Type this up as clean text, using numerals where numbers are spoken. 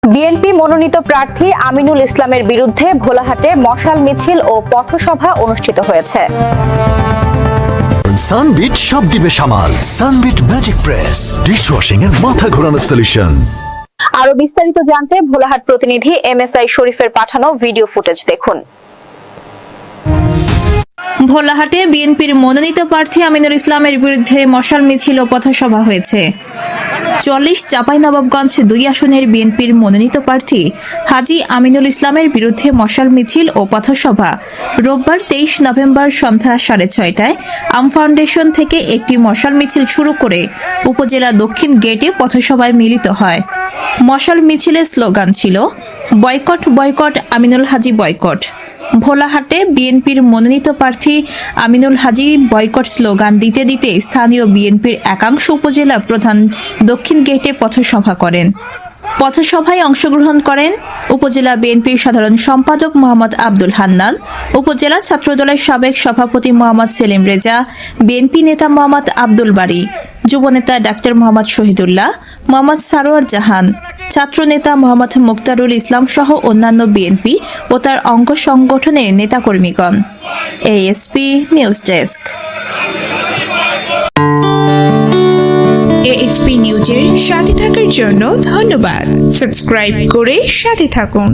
BNP মনোনীত প্রার্থী আমিনুল ইসলামের বিরুদ্ধে ভোলাহাটে মশাল মিছিল ও পথসভা অনুষ্ঠিত হয়েছে। সানবিট সব দিবে সামাল। সানবিট ম্যাজিক প্রেস ডিশওয়াশিং এর মাথা ঘোরানো সলিউশন। আরো বিস্তারিত জানতে ভোলাহাট প্রতিনিধি MSI শরীফের পাঠানো ভিডিও ফুটেজ দেখুন। ভোলাহাটে বিএনপির মনোনীত প্রার্থী আমিনুল ইসলামের বিরুদ্ধে মশাল মিছিল ও পথসভা হয়েছে। ৪০ চাঁপাইনবাবগঞ্জ ২ আসনের বিএনপির মনোনীত প্রার্থী হাজী আমিনুল ইসলামের বিরুদ্ধে মশাল মিছিল ও পথসভা রোববার ২৩ নভেম্বর সন্ধ্যা ৬:৩০টায় আম ফাউন্ডেশন থেকে একটি মশাল মিছিল শুরু করে উপজেলা দক্ষিণ গেটে পথসভায় মিলিত হয়। মশাল মিছিলের স্লোগান ছিল বয়কট বয়কট আমিনুল হাজী বয়কট। ভোলাহাটে বিএনপির মনোনীত প্রার্থী আমিনুল হাজী বয়কট স্লোগান দিতে দিতে স্থানীয় বিএনপির একাংশ উপজেলা প্রধান দক্ষিণ গেটে পথসভা করেন। পথসভায় অংশগ্রহণ করেন উপজেলা বিএনপির সাধারণ সম্পাদক মোহাম্মদ আব্দুল হান্নান, উপজেলা ছাত্রদলের সাবেক সভাপতি মোহাম্মদ সেলিম রেজা, বিএনপি নেতা মোহাম্মদ আব্দুল বারী, যুবনেতা ডাক্তার মোহাম্মদ শহীদুল্লাহ, মোহাম্মদ সারোয়ার জাহান, ছাত্রনেতা মোহাম্মদ মুক্তারুল ইসলাম সহ অন্যান্য বিএনপি ও তার অঙ্গ সংগঠনের নেতাকর্মীগণ। ASP news desk. ASP নিউজের সাথে থাকার জন্য ধন্যবাদ। সাবস্ক্রাইব করে সাথে থাকুন।